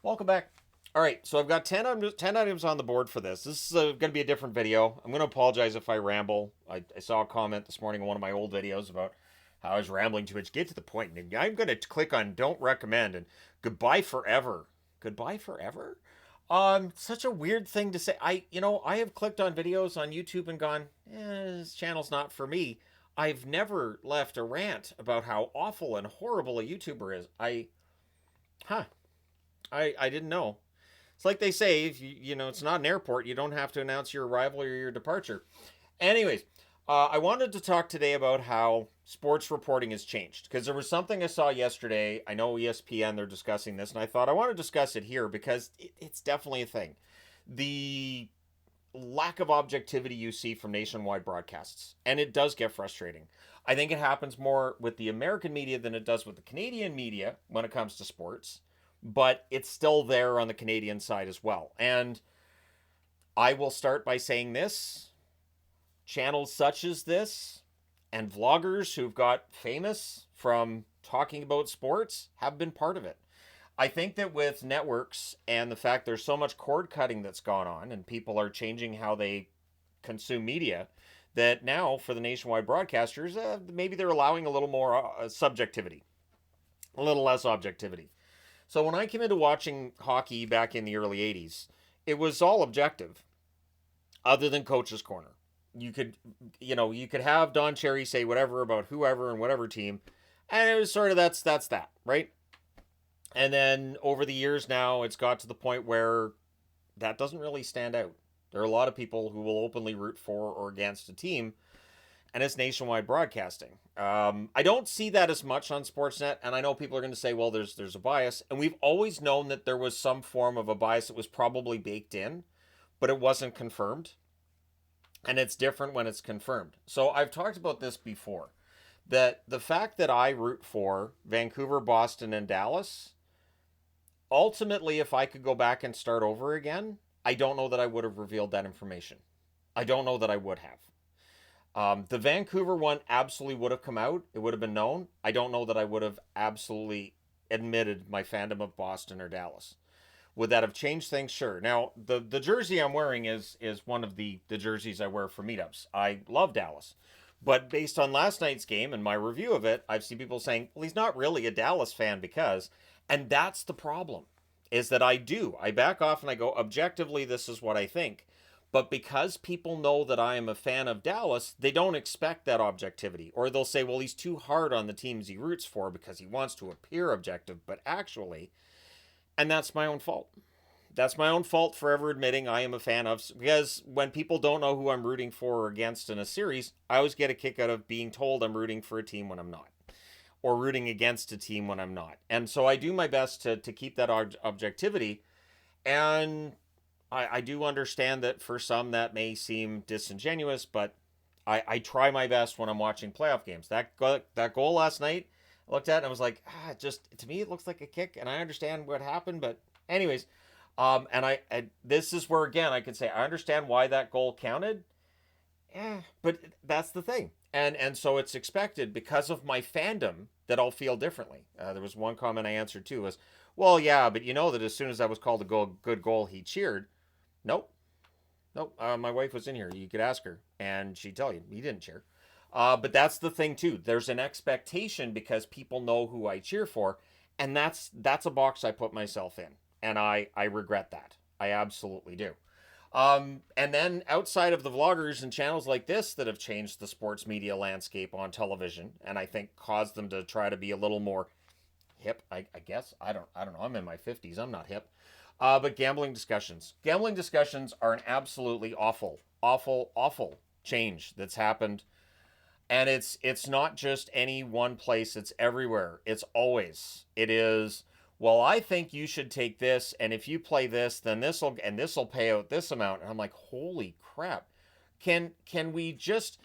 Welcome back. All right, so I've got 10 items on the board for this. This is going to be a different video. I'm going to apologize if I ramble. I saw a comment this morning in one of my old videos about how I was rambling too much. Get to the point. And I'm going to click on don't recommend and goodbye forever. Goodbye forever? Such a weird thing to say. I have clicked on videos on YouTube and gone, this channel's not for me. I've never left a rant about how awful and horrible a YouTuber is. Huh. I didn't know. It's like they say, if it's not an airport, you don't have to announce your arrival or your departure. Anyways, I wanted to talk today about how sports reporting has changed because there was something I saw yesterday. I know ESPN, they're discussing this, and I thought I want to discuss it here because it's definitely a thing. The lack of objectivity you see from nationwide broadcasts, and it does get frustrating. I think it happens more with the American media than it does with the Canadian media when it comes to sports, but it's still there on the Canadian side as well. And I will start by saying this: channels such as this and vloggers who've got famous from talking about sports have been part of it. I think that with networks and the fact there's so much cord cutting that's gone on and people are changing how they consume media, that now for the nationwide broadcasters, maybe they're allowing a little more subjectivity, a little less objectivity. So when I came into watching hockey back in the early 80s, it was all objective, other than Coach's Corner. You could have Don Cherry say whatever about whoever and whatever team, and it was sort of that's that, right? And then over the years now, it's got to the point where that doesn't really stand out. There are a lot of people who will openly root for or against a team, and it's nationwide broadcasting. I don't see that as much on Sportsnet, and I know people are going to say, well, there's a bias, and we've always known that there was some form of a bias that was probably baked in, but it wasn't confirmed, and it's different when it's confirmed. So I've talked about this before, that the fact that I root for Vancouver, Boston, and Dallas, ultimately, if I could go back and start over again, I don't know that I would have revealed that information. I don't know that I would have. The Vancouver one absolutely would have come out. It would have been known. I don't know that I would have absolutely admitted my fandom of Boston or Dallas. Would that have changed things? Sure. Now, the jersey I'm wearing is one of the jerseys I wear for meetups. I love Dallas. But based on last night's game and my review of it, I've seen people saying, well, he's not really a Dallas fan because... And that's the problem, is that I back off and I go, objectively, this is what I think. But because people know that I am a fan of Dallas, they don't expect that objectivity. Or they'll say, well, he's too hard on the teams he roots for because he wants to appear objective. But actually, and that's my own fault. That's my own fault for ever admitting I am a fan of, because when people don't know who I'm rooting for or against in a series, I always get a kick out of being told I'm rooting for a team when I'm not, or rooting against a team when I'm not. And so I do my best to keep that objectivity. And I do understand that for some that may seem disingenuous, but I try my best when I'm watching playoff games. That goal last night, I looked at it and I was like, just to me it looks like a kick, and I understand what happened, but anyways, and this is where again I could say I understand why that goal counted, but that's the thing, and so it's expected because of my fandom that I'll feel differently. There was one comment I answered too was, well, yeah, but you know that as soon as that was called a good goal, he cheered. Nope. Nope. My wife was in here. You could ask her, and she'd tell you he didn't cheer. But that's the thing too. There's an expectation because people know who I cheer for, and that's a box I put myself in, and I regret that. I absolutely do. And then outside of the vloggers and channels like this that have changed the sports media landscape on television, and I think caused them to try to be a little more hip, I guess. I don't know. I'm in my 50s. I'm not hip. But gambling discussions. Gambling discussions are an absolutely awful, awful, awful change that's happened. And it's not just any one place, it's everywhere. It's always. It is, well, I think you should take this, and if you play this, then this'll pay out this amount. And I'm like, holy crap. Can we just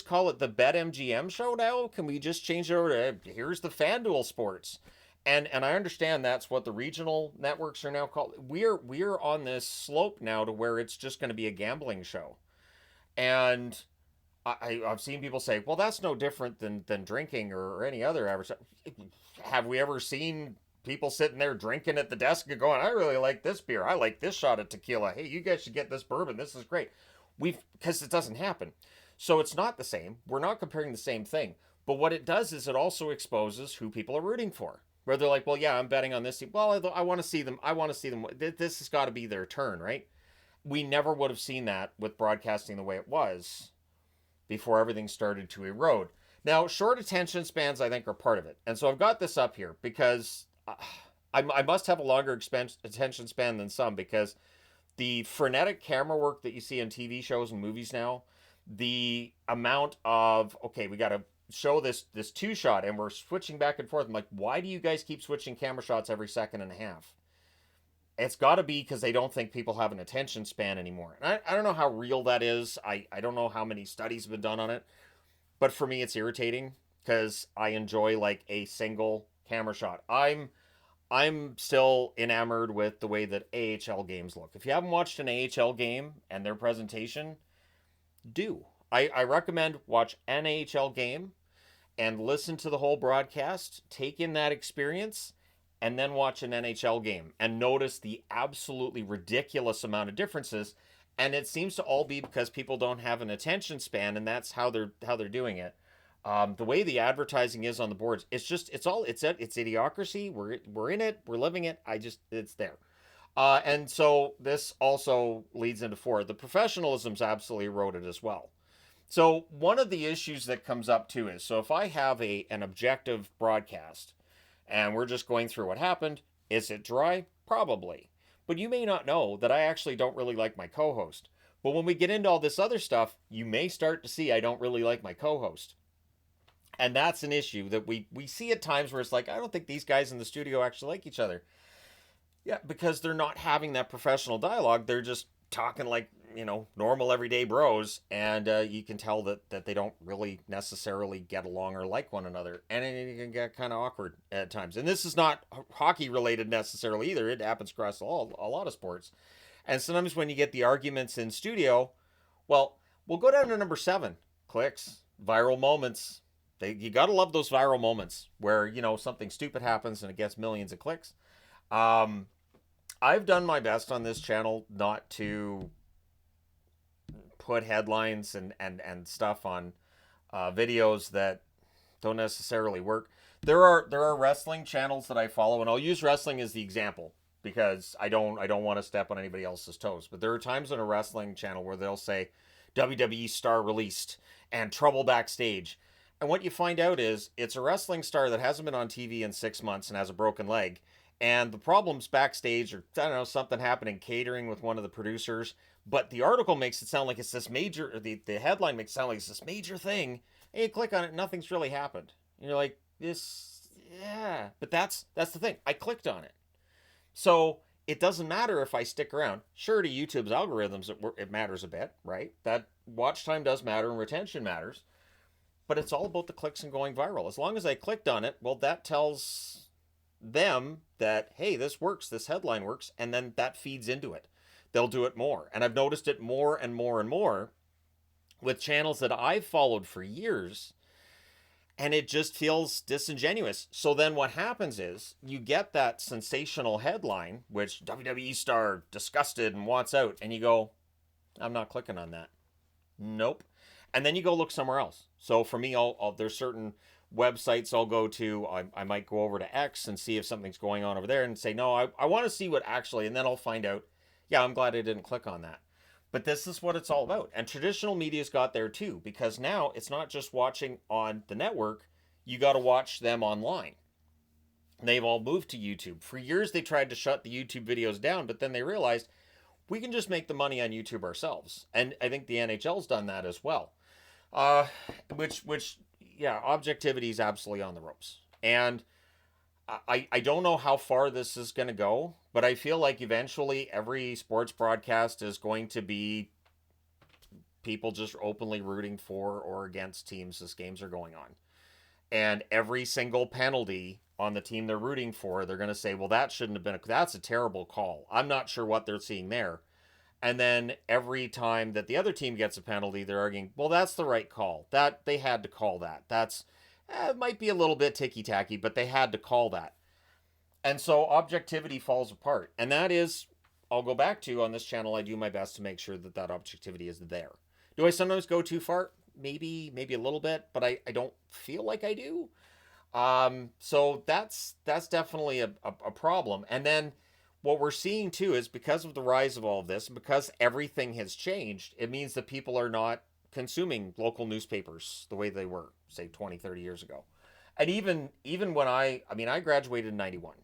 call it the BetMGM show now? Can we just change it over to here's the FanDuel Sports? And I understand that's what the regional networks are now called. We're on this slope now to where it's just going to be a gambling show. And I've seen people say, well, that's no different than drinking or any other advertising. Have we ever seen people sitting there drinking at the desk and going, I really like this beer. I like this shot of tequila. Hey, you guys should get this bourbon. This is great. Because it doesn't happen. So it's not the same. We're not comparing the same thing. But what it does is it also exposes who people are rooting for. Where they're like, well, yeah, I'm betting on this team. Well, I want to see them. I want to see them. This has got to be their turn, right? We never would have seen that with broadcasting the way it was before everything started to erode. Now, short attention spans, I think, are part of it. And so I've got this up here because I must have a longer attention span than some, because the frenetic camera work that you see on TV shows and movies now, the amount of, okay, we got to show this two shot and we're switching back and forth. I'm like, why do you guys keep switching camera shots every second and a half? It's got to be because they don't think people have an attention span anymore. And I don't know how real that is. I don't know how many studies have been done on it. But for me, it's irritating because I enjoy like a single camera shot. I'm still enamored with the way that AHL games look. If you haven't watched an AHL game and their presentation, do. I recommend watch an AHL game and listen to the whole broadcast, take in that experience, and then watch an NHL game and notice the absolutely ridiculous amount of differences. And it seems to all be because people don't have an attention span, and that's how they're doing it. The way the advertising is on the boards, it's idiocracy. We're in it. We're living it. It's there. And so this also leads into 4. The professionalism's absolutely eroded as well. So one of the issues that comes up too is, so if I have an objective broadcast and we're just going through what happened, is it dry? Probably. But you may not know that I actually don't really like my co-host. But when we get into all this other stuff, you may start to see I don't really like my co-host. And that's an issue that we see at times where it's like, I don't think these guys in the studio actually like each other. Yeah, because they're not having that professional dialogue. They're just talking like, normal everyday bros. And you can tell that they don't really necessarily get along or like one another. And it can get kind of awkward at times. And this is not hockey related necessarily either. It happens across a lot of sports. And sometimes when you get the arguments in studio, well, we'll go down to number 7. Clicks, viral moments. You got to love those viral moments where, something stupid happens and it gets millions of clicks. I've done my best on this channel not to put headlines and stuff on videos that don't necessarily work. There are wrestling channels that I follow, and I'll use wrestling as the example because I don't want to step on anybody else's toes. But there are times on a wrestling channel where they'll say WWE star released and trouble backstage. And what you find out is it's a wrestling star that hasn't been on TV in 6 months and has a broken leg. And the problem's backstage, or I don't know, something happened in catering with one of the producers. But the article makes it sound like it's this major, the headline makes it sound like it's this major thing. And you click on it, nothing's really happened. And you're like, yeah. But that's the thing. I clicked on it. So it doesn't matter if I stick around. Sure, to YouTube's algorithms, it matters a bit, right? That watch time does matter and retention matters. But it's all about the clicks and going viral. As long as I clicked on it, well, that tells them that, hey, this works, this headline works, and then that feeds into it. They'll do it more. And I've noticed it more and more and more with channels that I've followed for years, and it just feels disingenuous. So then what happens is you get that sensational headline, which WWE star disgusted and wants out, and you go, I'm not clicking on that. Nope. And then you go look somewhere else. So for me, there's certain websites I'll go to. I might go over to X and see if something's going on over there and say, no, I want to see what actually, and then I'll find out, yeah, I'm glad I didn't click on that. But this is what it's all about. And traditional media's got there too, because now it's not just watching on the network. You got to watch them online. They've all moved to YouTube. For years, they tried to shut the YouTube videos down, but then they realized we can just make the money on YouTube ourselves. And I think the NHL's done that as well. Yeah, objectivity is absolutely on the ropes. And I don't know how far this is going to go, but I feel like eventually every sports broadcast is going to be people just openly rooting for or against teams as games are going on. And every single penalty on the team they're rooting for, they're going to say, well, that shouldn't have been, that's a terrible call. I'm not sure what they're seeing there. And then every time that the other team gets a penalty, they're arguing, well, that's the right call. That they had to call that. That's it might be a little bit ticky-tacky, but they had to call that. And so objectivity falls apart. And that is, I'll go back to, on this channel, I do my best to make sure that that objectivity is there. Do I sometimes go too far? Maybe a little bit, but I don't feel like I do. So that's definitely a problem. And then what we're seeing too is, because of the rise of all of this, and because everything has changed, it means that people are not consuming local newspapers the way they were, say, 20, 30 years ago. And even when I graduated in 91.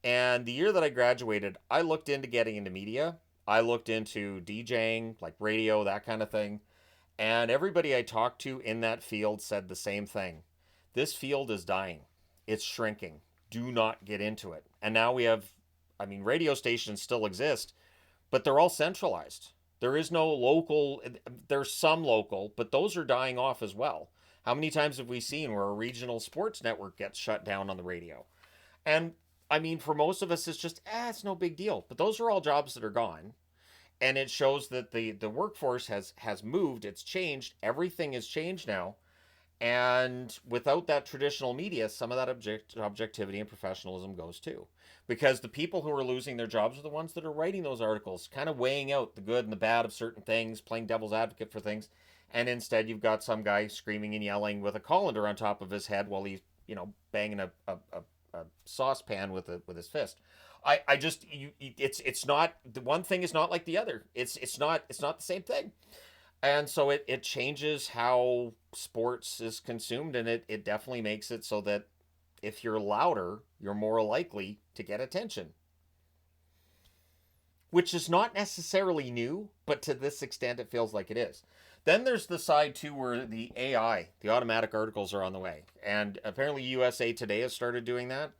And the year that I graduated, I looked into getting into media. I looked into DJing, like radio, that kind of thing. And everybody I talked to in that field said the same thing. This field is dying. It's shrinking. Do not get into it. And now we have, radio stations still exist, but they're all centralized. There is no local, there's some local, but those are dying off as well. How many times have we seen where a regional sports network gets shut down on the radio? And for most of us, it's just, it's no big deal. But those are all jobs that are gone. And it shows that the workforce has moved, it's changed, everything has changed now. And without that traditional media, some of that objectivity and professionalism goes too. Because the people who are losing their jobs are the ones that are writing those articles, kind of weighing out the good and the bad of certain things, playing devil's advocate for things. And instead, you've got some guy screaming and yelling with a colander on top of his head while he's, banging a saucepan with his fist. It's not, the one thing is not like the other. It's not the same thing. And so it changes how sports is consumed, and it definitely makes it so that if you're louder, you're more likely to get attention. Which is not necessarily new, but to this extent it feels like it is. Then there's the side too where the AI, the automatic articles, are on the way. And apparently USA Today has started doing that.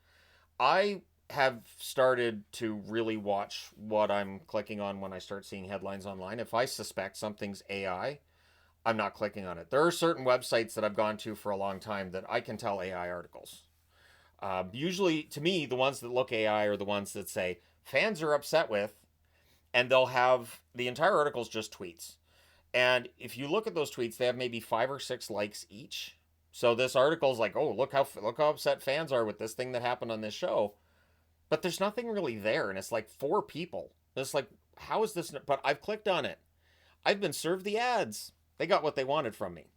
I have started to really watch what I'm clicking on when I start seeing headlines online. If I suspect something's AI, I'm not clicking on it. There are certain websites that I've gone to for a long time that I can tell AI articles. Usually, to me, the ones that look AI are the ones that say fans are upset with, and they'll have the entire article's just tweets. And if you look at those tweets, they have maybe 5 or 6 likes each. So this article's like, oh, look how upset fans are with this thing that happened on this show. But there's nothing really there, and it's like 4 people. It's like, how is this? But I've clicked on it. I've been served the ads. They got what they wanted from me.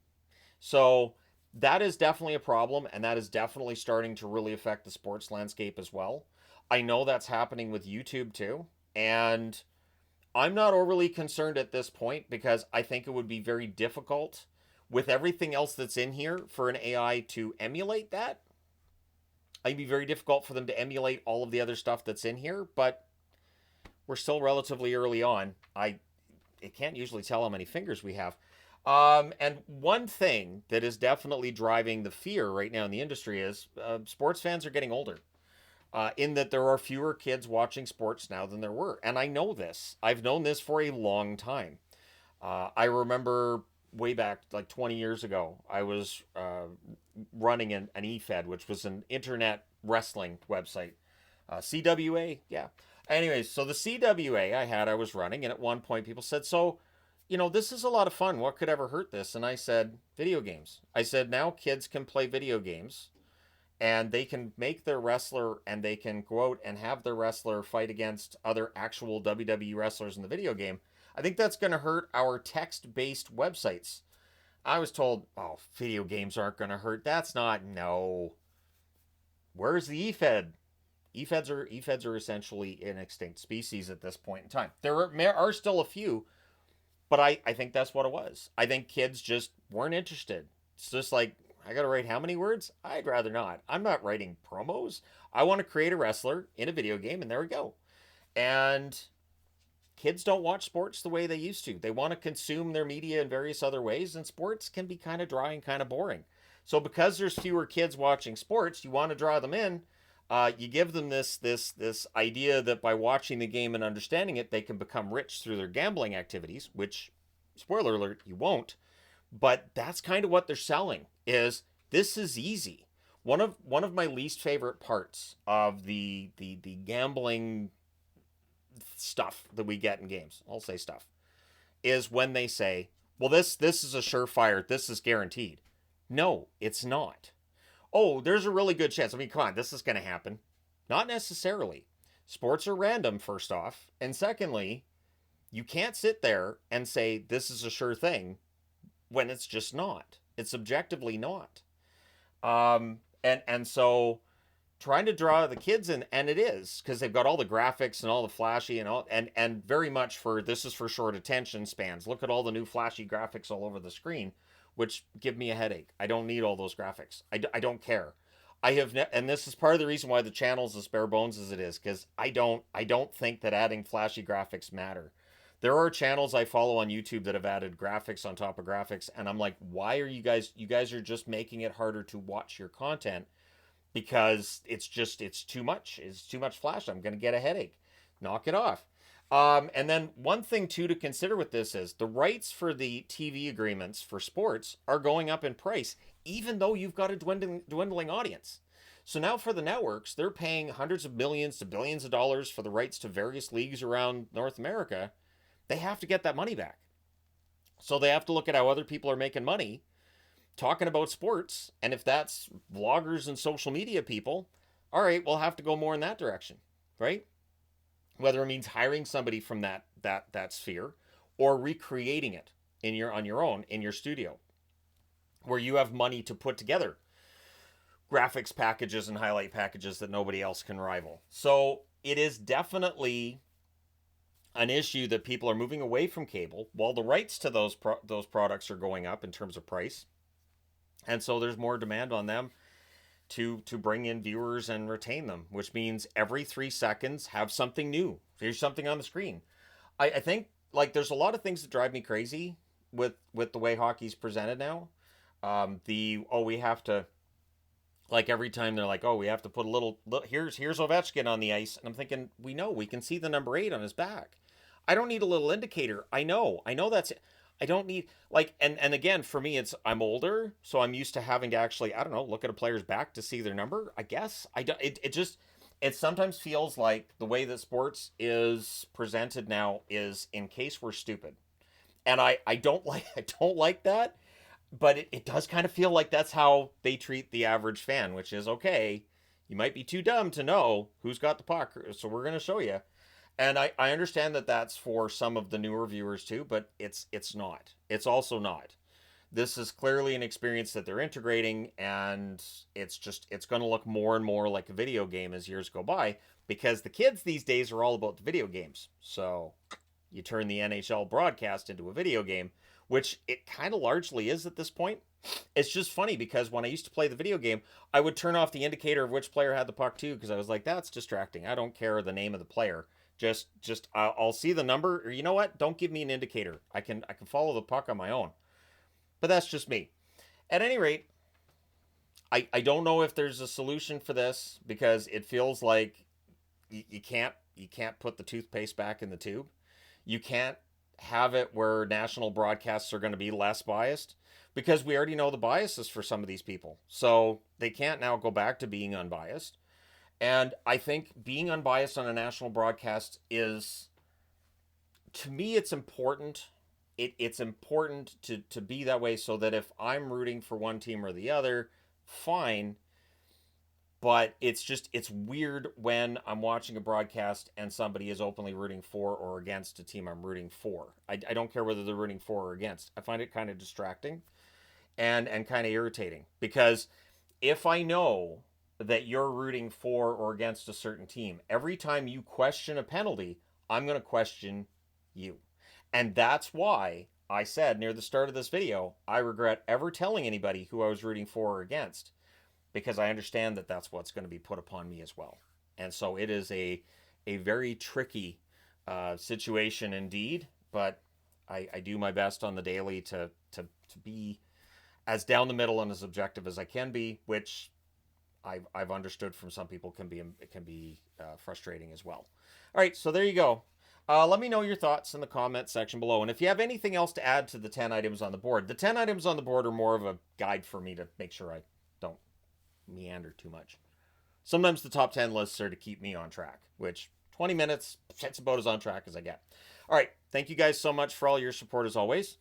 So that is definitely a problem, and that is definitely starting to really affect the sports landscape as well. I know that's happening with YouTube too, and I'm not overly concerned at this point because I think it would be very difficult with everything else that's in here for an AI to emulate that. It'd be very difficult for them to emulate all of the other stuff that's in here, but we're still relatively early on. I can't usually tell how many fingers we have. And one thing that is definitely driving the fear right now in the industry is sports fans are getting older. In that there are fewer kids watching sports now than there were. And I know this. I've known this for a long time. I remember way back, like 20 years ago, I was running an EFED, which was an internet wrestling website. CWA? Yeah. Anyways, so the CWA I was running, and at one point people said, so, this is a lot of fun. What could ever hurt this? And I said, video games. I said, now kids can play video games, and they can make their wrestler, and they can go out and have their wrestler fight against other actual WWE wrestlers in the video game. I think that's going to hurt our text-based websites. I was told, oh, video games aren't going to hurt. That's not, no. Where's the EFED? EFEDs are essentially an extinct species at this point in time. There are still a few, but I think that's what it was. I think kids just weren't interested. It's just like, I got to write how many words? I'd rather not. I'm not writing promos. I want to create a wrestler in a video game, and there we go. And kids don't watch sports the way they used to. They want to consume their media in various other ways, and sports can be kind of dry and kind of boring. So because there's fewer kids watching sports, you want to draw them in. You give them this idea that by watching the game and understanding it, they can become rich through their gambling activities, which, spoiler alert, you won't. But that's kind of what they're selling, is this is easy. One of my least favorite parts of the gambling stuff that we get in games, I'll say stuff, is when they say, well, this is a surefire, this is guaranteed. No, it's not. Oh, there's a really good chance. Come on, this is going to happen. Not necessarily. Sports are random, first off. And secondly, you can't sit there and say this is a sure thing when it's just not. It's objectively not. And so trying to draw the kids in, and it is because they've got all the graphics and all the flashy and all, and very much for this is for short attention spans. Look at all the new flashy graphics all over the screen, which give me a headache. I don't need all those graphics. I don't care. And this is part of the reason why the channel's as bare bones as it is, because I don't think that adding flashy graphics matter. There are channels I follow on YouTube that have added graphics on top of graphics, and I'm like, why are you guys are just making it harder to watch your content because it's too much. It's too much flash. I'm going to get a headache. Knock it off. And then one thing too to consider with this is the rights for the TV agreements for sports are going up in price, even though you've got a dwindling audience. So now for the networks, they're paying hundreds of millions to billions of dollars for the rights to various leagues around North America. They have to get that money back. So they have to look at how other people are making money talking about sports. And if that's vloggers and social media people, all right, we'll have to go more in that direction, right? Whether it means hiring somebody from that sphere or recreating it on your own in your studio, where you have money to put together graphics packages and highlight packages that nobody else can rival. So it is definitely an issue that people are moving away from cable, while the rights to those products are going up in terms of price, and so there's more demand on them to bring in viewers and retain them, which means every 3 seconds have something new. Here's something on the screen. I think like there's a lot of things that drive me crazy with the way hockey's presented now. We have to, like, every time they're like, oh, we have to put a little here's Ovechkin on the ice, and I'm thinking, we can see the number 8 on his back. I don't need a little indicator. I know that's it. I don't need and again, for me, I'm older, so I'm used to having to actually, I don't know, look at a player's back to see their number. I guess it sometimes feels like the way that sports is presented now is in case we're stupid, and I don't like that, but it does kind of feel like that's how they treat the average fan, which is okay. You might be too dumb to know who's got the puck, so we're going to show you. And I understand that that's for some of the newer viewers too, but it's not. It's also not. This is clearly an experience that they're integrating, and it's going to look more and more like a video game as years go by, because the kids these days are all about the video games. So you turn the NHL broadcast into a video game, which it kind of largely is at this point. It's just funny because when I used to play the video game, I would turn off the indicator of which player had the puck too, because I was like, that's distracting. I don't care the name of the player. Just I'll see the number, or you know what? Don't give me an indicator. I can follow the puck on my own. But that's just me. At any rate, I don't know if there's a solution for this, because it feels like you can't put the toothpaste back in the tube. You can't have it where national broadcasts are going to be less biased, because we already know the biases for some of these people. So they can't now go back to being unbiased. And I think being unbiased on a national broadcast is, to me, it's important. It's important to be that way, so that if I'm rooting for one team or the other, fine. But it's weird when I'm watching a broadcast and somebody is openly rooting for or against a team I'm rooting for. I don't care whether they're rooting for or against. I find it kind of distracting and kind of irritating, because if I know that you're rooting for or against a certain team, every time you question a penalty, I'm going to question you. And that's why I said near the start of this video, I regret ever telling anybody who I was rooting for or against, because I understand that that's what's going to be put upon me as well. And so it is a very tricky situation indeed, but I do my best on the daily to be as down the middle and as objective as I can be, which I've understood from some people can be frustrating as well. All right, so there you go. Let me know your thoughts in the comment section below. And if you have anything else to add to the 10 items on the board, the 10 items on the board are more of a guide for me to make sure I don't meander too much. Sometimes the top 10 lists are to keep me on track, which 20 minutes, that's about as on track as I get. All right, thank you guys so much for all your support as always.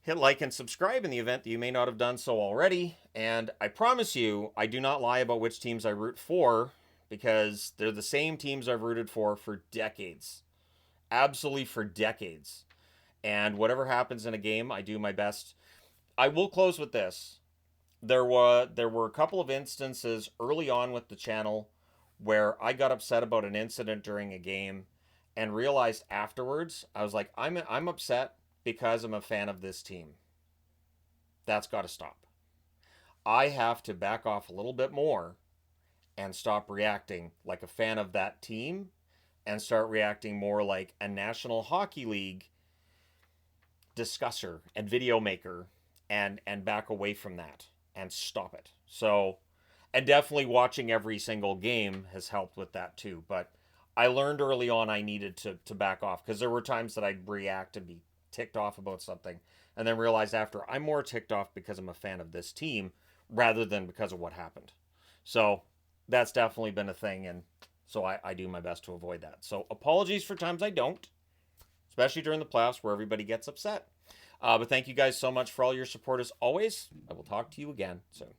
Hit like and subscribe in the event that you may not have done so already. And I promise you, I do not lie about which teams I root for, because they're the same teams I've rooted for decades. Absolutely for decades. And whatever happens in a game, I do my best. I will close with this. There were a couple of instances early on with the channel where I got upset about an incident during a game and realized afterwards, I was like, I'm upset because I'm a fan of this team. That's got to stop. I have to back off a little bit more and stop reacting like a fan of that team and start reacting more like a National Hockey League discusser and video maker, and back away from that and stop it. So, and definitely watching every single game has helped with that too. But I learned early on I needed to back off, because there were times that I'd react and be ticked off about something and then realize after I'm more ticked off because I'm a fan of this team rather than because of what happened. So that's definitely been a thing, and so I do my best to avoid that. So apologies for times I don't, especially during the playoffs where everybody gets upset. But thank you guys so much for all your support as always. I will talk to you again soon.